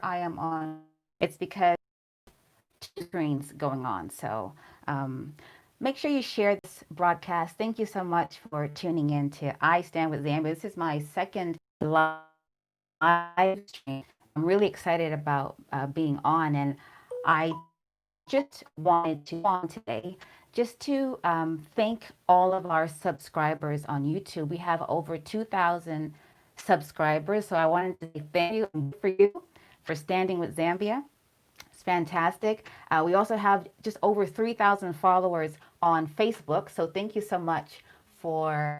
I am on, it's because two screens going on. So um, make sure you share this broadcast. Thank you so much for tuning in to I Stand with Zambia. This is my second live stream. I'm really excited about being on, and I just wanted to on today just to thank all of our subscribers on YouTube. We have over 2,000 subscribers, so I wanted to say thank you for you for standing with Zambia. It's fantastic. We also have just over 3,000 followers on Facebook. So thank you so much for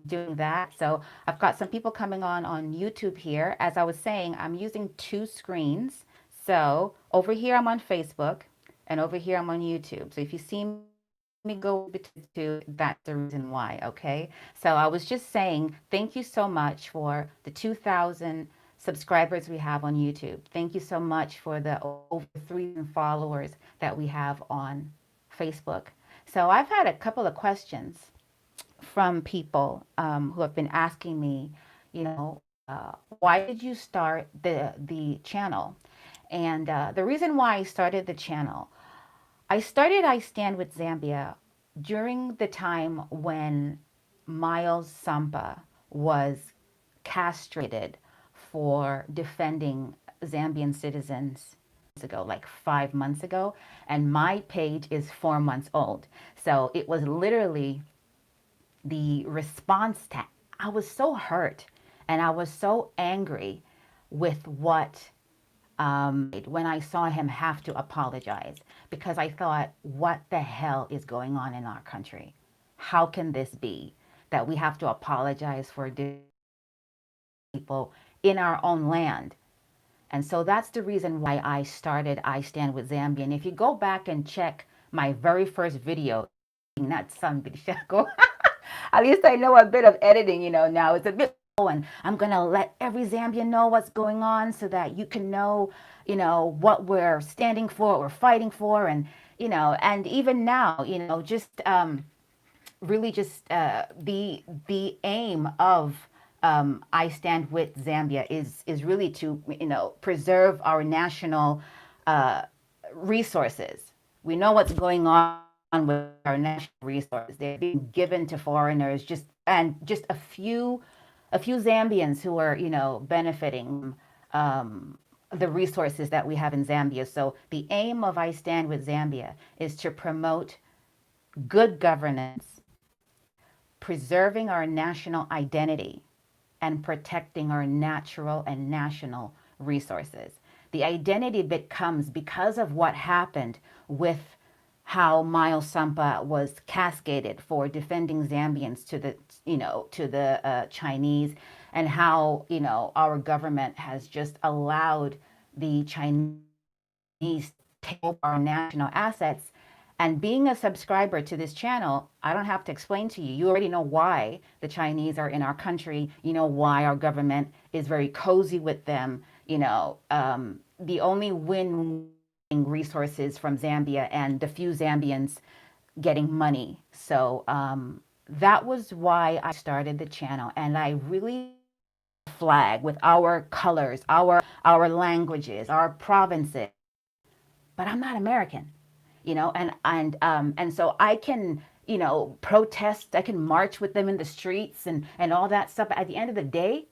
doing that. So I've got some people coming on YouTube here. As I was saying, I'm using two screens. So over here, I'm on Facebook, and over here, I'm on YouTube. So if you see me go between the two, that's the reason why, okay? So I was just saying thank you so much for the 2,000 subscribers we have on YouTube. Thank you so much for the over 3,000 followers that we have on Facebook. So I've had a couple of questions from people who have been asking me, why did you start the channel? And the reason why I started the channel, I started I Stand with Zambia during the time when Miles Sampa was castrated for defending Zambian citizens ago, like 5 months ago, and my page is 4 months old. So it was literally the response to, I was so hurt and I was so angry with what when I saw him have to apologize, because I thought, what the hell is going on in our country? How can this be that we have to apologize for people in our own land? And so that's the reason why I started I Stand with Zambia. And if you go back and check my very first video, not some Bidishako, at least I know a bit of editing, now it's a bit, and I'm going to let every Zambian know what's going on so that you can know, what we're standing for, what we're fighting for. And even now, just really just the aim of I Stand with Zambia is really to preserve our national resources. We know what's going on with our national resources. They're being given to foreigners, just a few Zambians who are benefiting the resources that we have in Zambia. So the aim of I Stand with Zambia is to promote good governance, preserving our national identity, and protecting our natural and national resources. The identity bit comes because of what happened with how Miles Sampa was cascaded for defending Zambians to the Chinese, and how our government has just allowed the Chinese to take over our national assets. And being a subscriber to this channel, I don't have to explain to you. You already know why the Chinese are in our country. You know why our government is very cozy with them. The only win resources from Zambia and the few Zambians getting money. So that was why I started the channel. And I really flag with our colors, our languages, our provinces. But I'm not American, and so I can protest, I can march with them in the streets and all that stuff. But at the end of the day,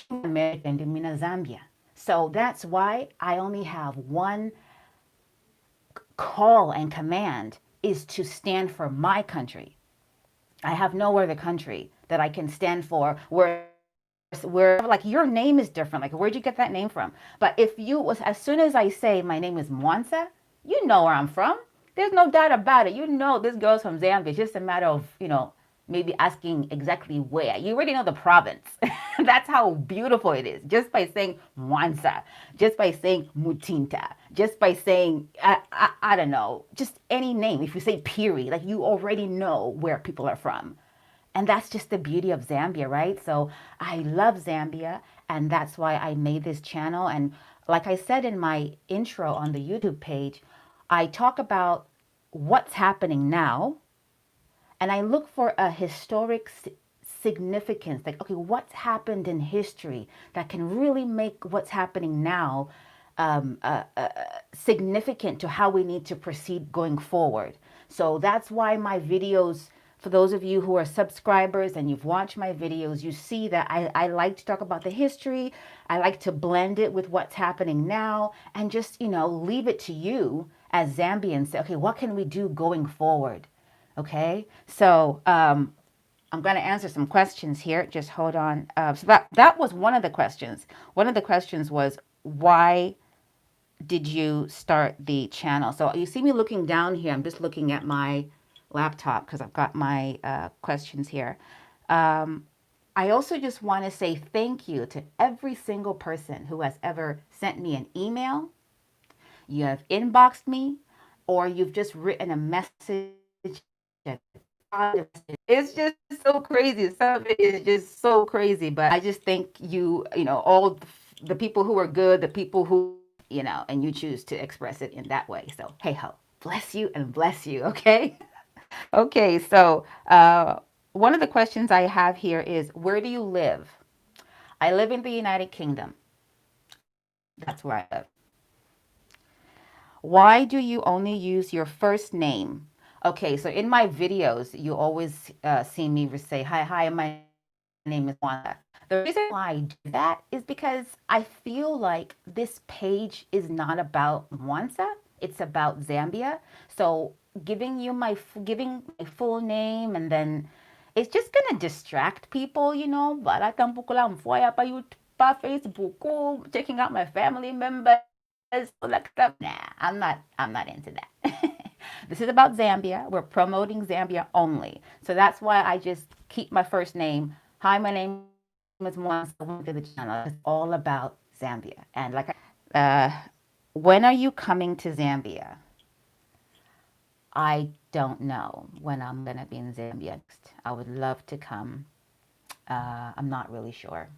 I'm American, in Zambia. So that's why I only have one call and command, is to stand for my country. I have no other country that I can stand for where like your name is different. Like, where'd you get that name from? But if you was, as soon as I say my name is Mwansa, you know where I'm from. There's no doubt about it. This girl's from Zambia. It's just a matter of, maybe asking exactly where. You already know the province. That's how beautiful it is. Just by saying Mwansa, just by saying Mutinta, just by saying, I don't know, just any name. If you say Piri, like, you already know where people are from. And that's just the beauty of Zambia, right? So I love Zambia, and that's why I made this channel. And like I said in my intro on the YouTube page, I talk about what's happening now, and I look for a historic significance, like, okay, what's happened in history that can really make what's happening now um, uh, uh, significant to how we need to proceed going forward. So that's why my videos, for those of you who are subscribers and you've watched my videos, you see that I like to talk about the history. I like to blend it with what's happening now and just, leave it to you as Zambians. Say, okay, what can we do going forward? Okay, so I'm going to answer some questions here. Just hold on. So that was one of the questions. One of the questions was, why did you start the channel? So you see me looking down here. I'm just looking at my laptop because I've got my questions here. Um, I also just want to say thank you to every single person who has ever sent me an email, you have inboxed me, or you've just written a message. It's just so crazy. Some of it is just so crazy, but I just think all the people who are good, the people who, and you choose to express it in that way. So, hey ho, bless you and bless you, okay? Okay, so one of the questions I have here is, where do you live? I live in the United Kingdom. That's where I live. Why do you only use your first name? Okay, so in my videos, you always see me say, hi, my name is Wanda. The reason why I do that is because I feel like this page is not about Mwanza, it's about Zambia. So giving my full name, and then it's just gonna distract people, Wala tampoco lang fue pa YouTube, pa Facebook, checking out my family members, all that stuff. Nah, I'm not into that. This is about Zambia. We're promoting Zambia only. So that's why I just keep my first name. Hi, my name is Mwanza. Welcome to the channel. It's all about Zambia. And when are you coming to Zambia? I don't know when I'm going to be in Zambia next. I would love to come. I'm not really sure.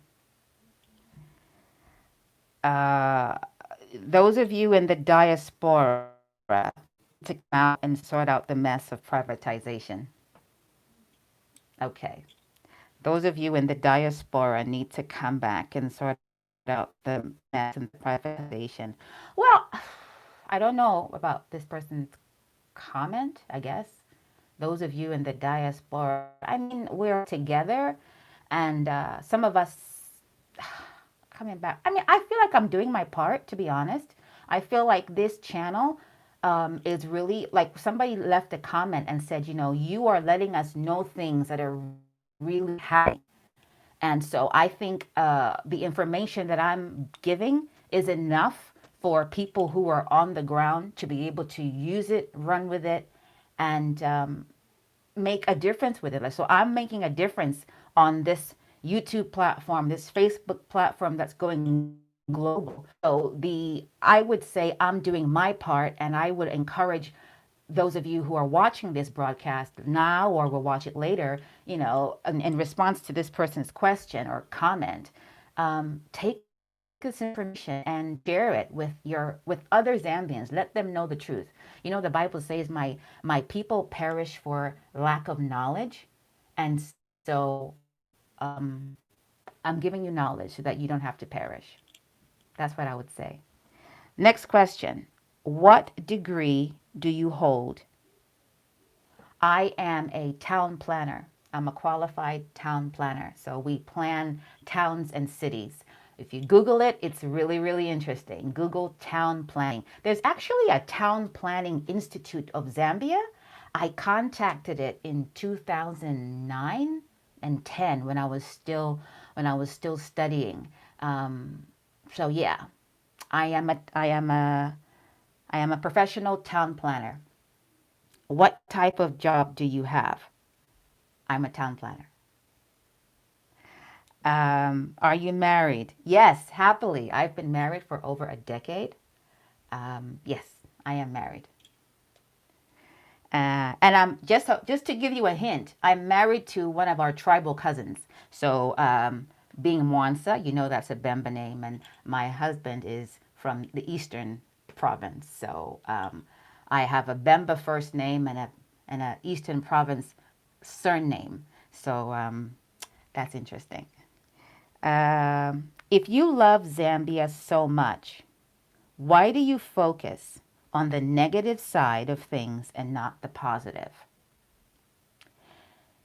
Uh, those of you in the diaspora to come out and sort out the mess of privatization. Okay. Those of you in the diaspora need to come back and sort out the mess and the privatization. Well, I don't know about this person's comment, I guess. Those of you in the diaspora, I mean, we're together, and some of us coming back. I mean, I feel like I'm doing my part, to be honest. I feel like this channel is really, like, somebody left a comment and said, you are letting us know things that are really happening. And so I think the information that I'm giving is enough for people who are on the ground to be able to use it, run with it, and make a difference with it. So I'm making a difference on this YouTube platform, this Facebook platform that's going global. So I would say I'm doing my part, and I would encourage those of you who are watching this broadcast now or will watch it later, in response to this person's question or comment, take this information and share it with other Zambians. Let them know the truth. The Bible says, my people perish for lack of knowledge, and so I'm giving you knowledge so that you don't have to perish. That's what I would say. Next question. What degree do you hold? I am a town planner. I'm a qualified town planner. So we plan towns and cities. If you Google it, it's really, really interesting. Google town planning. There's actually a town planning institute of Zambia. I contacted it in 2009 and 10 when I was still studying. So yeah, I am a professional town planner. What type of job do you have? I'm a town planner. Are you married? Yes, happily. I've been married for over a decade. Yes, I am married. And I'm just to give you a hint, I'm married to one of our tribal cousins. So being Mwansa, that's a Bemba name, and my husband is from the eastern province. So I have a Bemba first name and a Eastern Province surname. So That's interesting. If you love Zambia so much, why do you focus on the negative side of things and not the positive?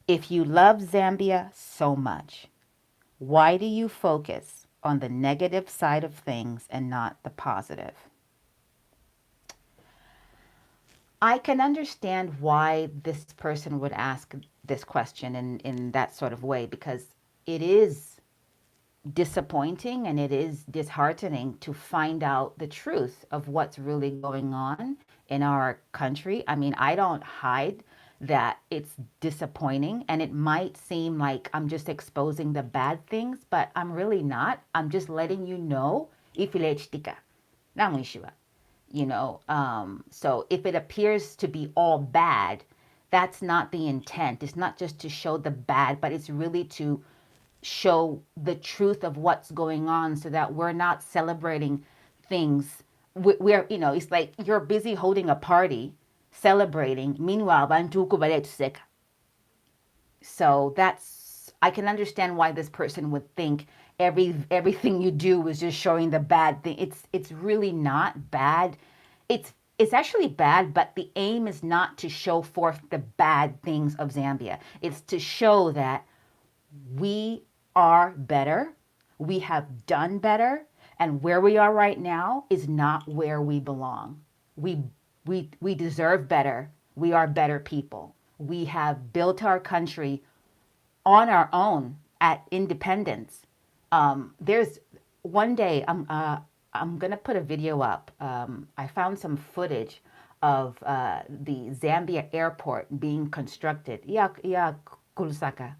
If you love Zambia so much, why do you focus on the negative side of things and not the positive? I can understand why this person would ask this question in that sort of way because it is disappointing and it is disheartening to find out the truth of what's really going on in our country. I mean, I don't hide that it's disappointing and it might seem like I'm just exposing the bad things, but I'm really not. I'm just letting you know if so if it appears to be all bad, that's not the intent. It's not just to show the bad, but it's really to show the truth of what's going on so that we're not celebrating things. We're, it's like you're busy holding a party, celebrating. Meanwhile, so that's, I can understand why this person would think everything you do is just showing the bad thing. It's really not bad. It's actually bad, but the aim is not to show forth the bad things of Zambia. It's to show that we are better, we have done better, and where we are right now is not where we belong. We deserve better. We are better people. We have built our country on our own at independence. There's one day I'm gonna put a video up. I found some footage of the Zambia airport being constructed. Yeah, Kulusaka,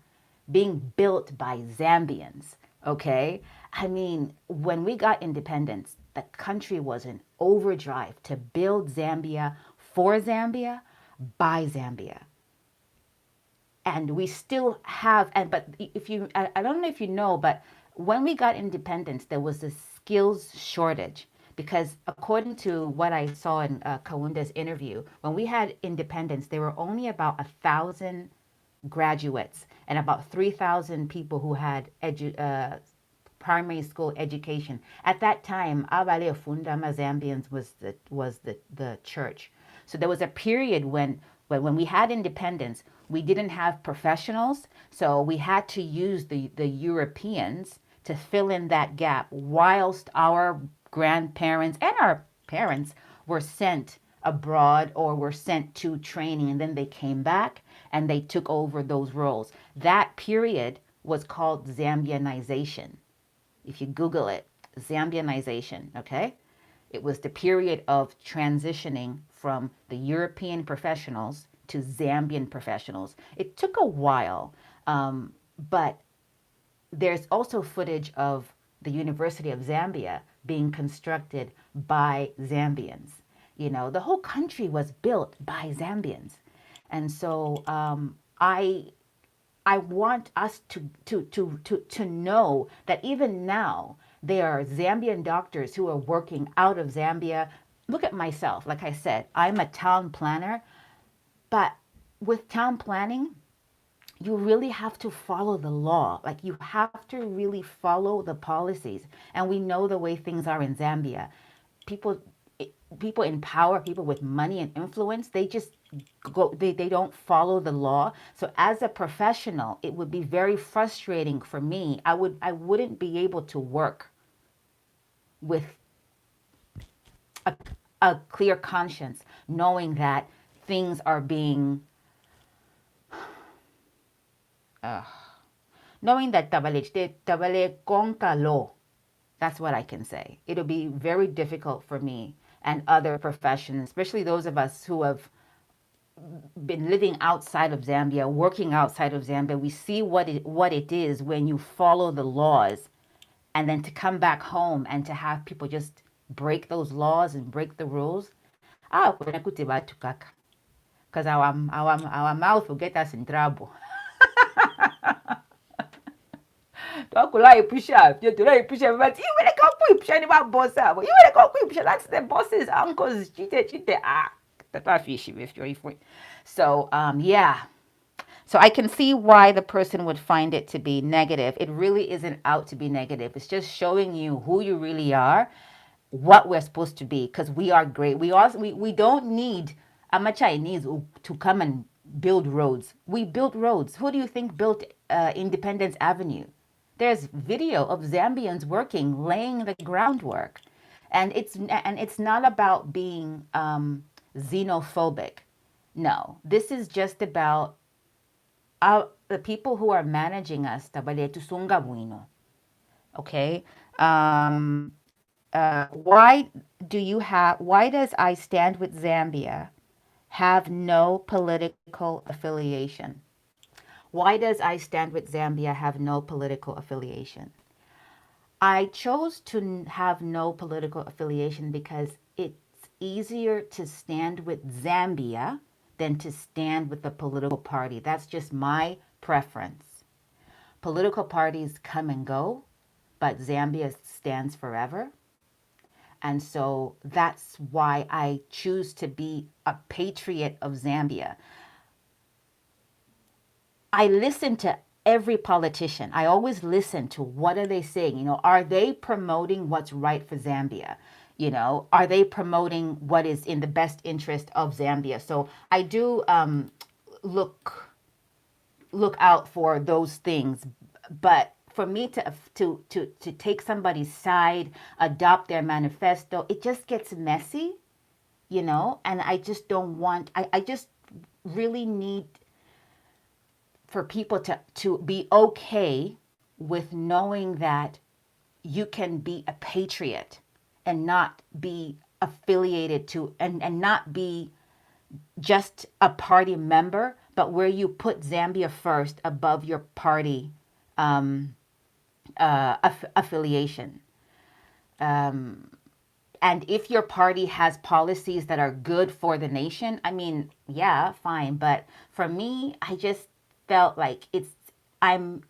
being built by Zambians. Okay, I mean, when we got independence, the country was in overdrive to build Zambia for Zambia by Zambia, and we still have. And but if you, I don't know if you know, but when we got independence, there was a skills shortage because according to what I saw in Kawunda's interview, when we had independence, there were only about 1,000 graduates and about 3,000 people who had primary school education. At that time, Abale Fundama Zambians was the church. So there was a period when we had independence, we didn't have professionals, so we had to use the Europeans to fill in that gap whilst our grandparents and our parents were sent abroad or were sent to training, and then they came back and they took over those roles. That period was called Zambianization. If you Google it, Zambianization, okay? It was the period of transitioning from the European professionals to Zambian professionals. It took a while, but there's also footage of the University of Zambia being constructed by Zambians. The whole country was built by Zambians. And so I want us to know that even now there are Zambian doctors who are working out of Zambia. Look at myself. Like I said, I'm a town planner, but with town planning, you really have to follow the law. Like you have to really follow the policies. And we know the way things are in Zambia. People people in power, people with money and influence, they just they don't follow the law. So as a professional, it would be very frustrating for me. I wouldn't be able to work with a, a clear conscience, knowing that things are being knowing that tabale conca law. That's what I can say. It'll be very difficult for me and other professions, especially those of us who have been living outside of Zambia, working outside of Zambia. We see what it is when you follow the laws, and then to come back home and to have people just break those laws and break the rules. Because our mouth will get us in trouble. But you will go push anybody boss up. You will go push. That's the boss's uncles cheated. That's why fishy with your friend. So yeah, So I can see why the person would find it to be negative. It really isn't out to be negative. It's just showing you who you really are, what we're supposed to be, because we are great. We don't need a Chinese to come and build roads. We built roads. Who do you think built Independence Avenue? There's video of Zambians working, laying the groundwork, and it's not about being xenophobic. No, this is just about the people who are managing us. Okay. Um, why why does I Stand with Zambia have no political affiliation? Why does I Stand with Zambia have no political affiliation? I chose to have no political affiliation because it's easier to stand with Zambia than to stand with the political party. That's just my preference. Political parties come and go, but Zambia stands forever. And so that's why I choose to be a patriot of Zambia. I listen to every politician. I always listen to what are they saying? Are they promoting what's right for Zambia? Are they promoting what is in the best interest of Zambia? So I do look look out for those things. But for me to take somebody's side, adopt their manifesto, it just gets messy, and I just don't want I just really need for people to be okay with knowing that you can be a patriot and not be affiliated to and not be just a party member, but where you put Zambia first above your party affiliation. And if your party has policies that are good for the nation, I mean, yeah, fine. But for me, I just felt like I'm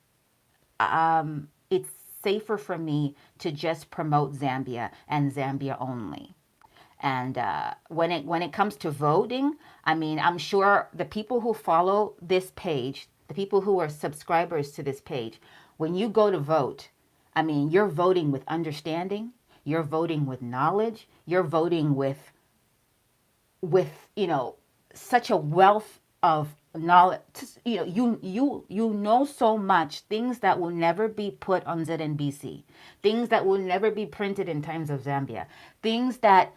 it's safer for me to just promote Zambia and Zambia only. And when it comes to voting, I mean, I'm sure the people who follow this page, the people who are subscribers to this page, when you go to vote, I mean, you're voting with understanding, you're voting with knowledge, you're voting with such a wealth of knowledge. You know so much things that will never be put on ZNBC, things that will never be printed in Times of Zambia, things that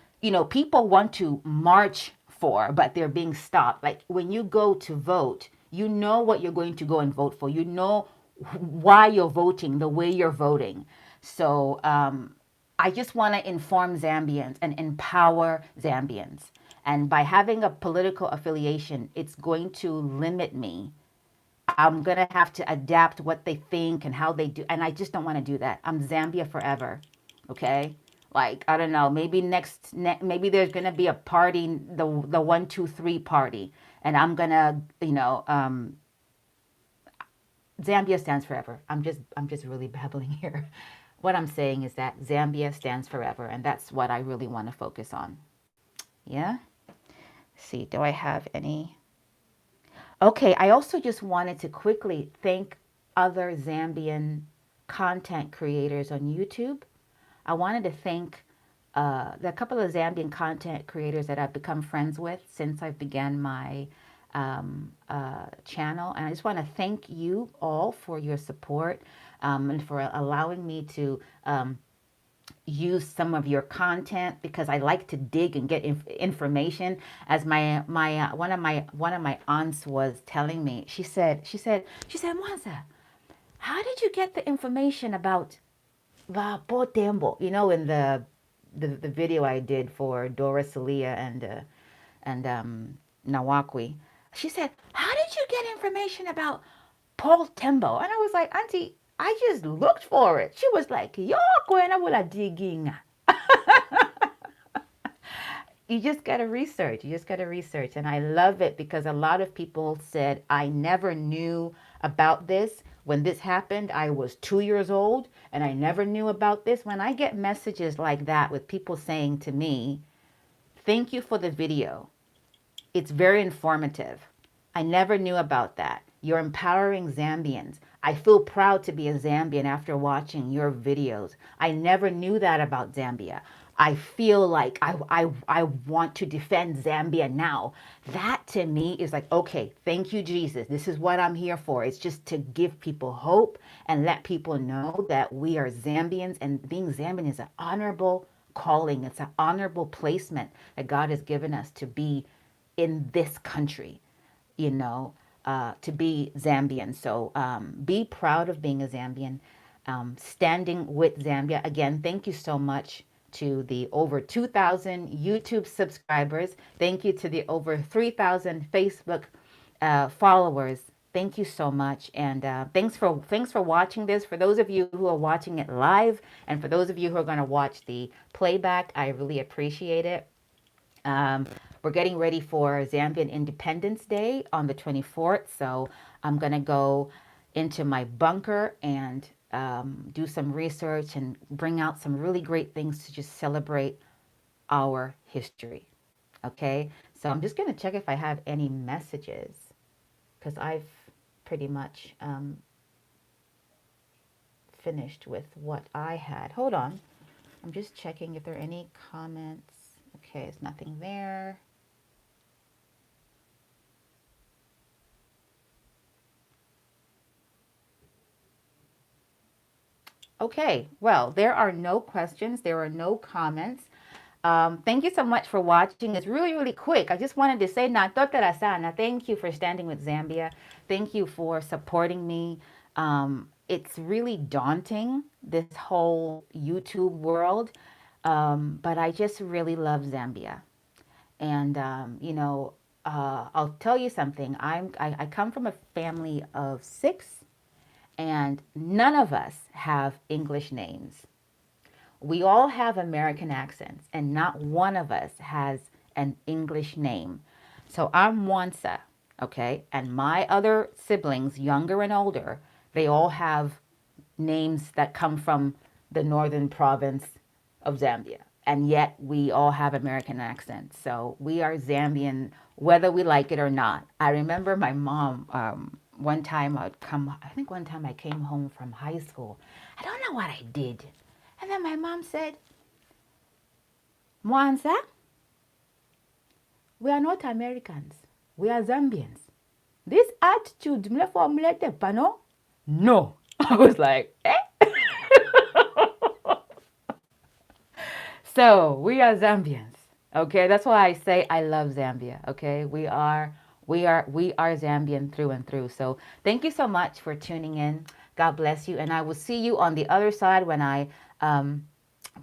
people want to march for, but they're being stopped. Like when you go to vote, you know what you're going to go and vote for. You know why you're voting the way you're voting. So I just want to inform Zambians and empower Zambians. And by having a political affiliation, it's going to limit me. I'm going to have to adapt what they think and how they do. And I just don't want to do that. I'm Zambia forever. Okay? Like, I don't know, maybe maybe there's going to be a party, the 1, 2, 3 party. And I'm going to, Zambia stands forever. I'm just really babbling here. What I'm saying is that Zambia stands forever, and that's what I really want to focus on. Yeah. See, do I have any? Okay, I also just wanted to quickly thank other Zambian content creators on YouTube. I wanted to thank the couple of Zambian content creators that I've become friends with since I began my channel. And I just want to thank you all for your support and for allowing me to use some of your content because I like to dig and get information. As my one of my aunts was telling me, she said, Mwanza, how did you get the information about Va Potembo? In the video I did for Dora Salia and Nawakwi. She said, how did you get information about Paul Tembo? And I was like, Auntie, I just looked for it. She was like, Yo, Gwen, I digging. You just got to research. You just got to research. And I love it because a lot of people said, I never knew about this. When this happened, I was 2 years old and I never knew about this. When I get messages like that with people saying to me, thank you for the video. It's very informative. I never knew about that. You're empowering Zambians. I feel proud to be a Zambian after watching your videos. I never knew that about Zambia. I feel like I want to defend Zambia now. That to me is like, okay, thank you, Jesus. This is what I'm here for. It's just to give people hope and let people know that we are Zambians, and being Zambian is an honorable calling. It's an honorable placement that God has given us to be in this country, you know, to be Zambian. So be proud of being a Zambian. Standing with Zambia. Again, thank you so much to the over 2,000 YouTube subscribers. Thank you to the over 3,000 Facebook followers. Thank you so much, and thanks for watching this. For those of you who are watching it live, and for those of you who are going to watch the playback, I really appreciate it. Um, we're getting ready for Zambian Independence Day on the 24th. So I'm going to go into my bunker and do some research and bring out some really great things to just celebrate our history. Okay. So I'm just going to check if I have any messages because I've pretty much finished with what I had. Hold on. I'm just checking if there are any comments. Okay. There's nothing there. Okay, well, there are no questions. There are no comments. Thank you so much for watching. It's really, really quick. I just wanted to say, Natotara sana, thank you for standing with Zambia. Thank you for supporting me. It's really daunting, this whole YouTube world, but I just really love Zambia. And, I'll tell you something. I come from a family of six, and none of us have English names. We all have American accents, and not one of us has an English name. So I'm Wansa, okay? And my other siblings, younger and older, they all have names that come from the northern province of Zambia. And yet we all have American accents. So we are Zambian, whether we like it or not. I remember my mom, I think one time I came home from high school. I don't know what I did. And then my mom said, Mwanza, we are not Americans. We are Zambians. This attitude, mle formulated, pano? No. I was like, eh? So we are Zambians. Okay, that's why I say I love Zambia. Okay, we are Zambian through and through. So thank you so much for tuning in. God bless you, and I will see you on the other side when I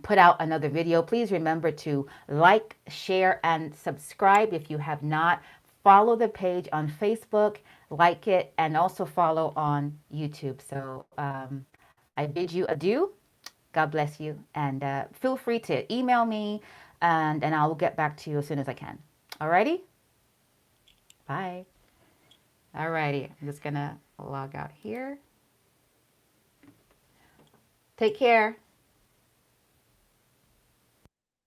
put out another video. Please remember to like, share, and subscribe if you have not. Follow the page on Facebook, like it, and also follow on YouTube. So I bid you adieu. God bless you. And feel free to email me, and I will get back to you as soon as I can. Alrighty? Bye. Alrighty. I'm just going to log out here. Take care.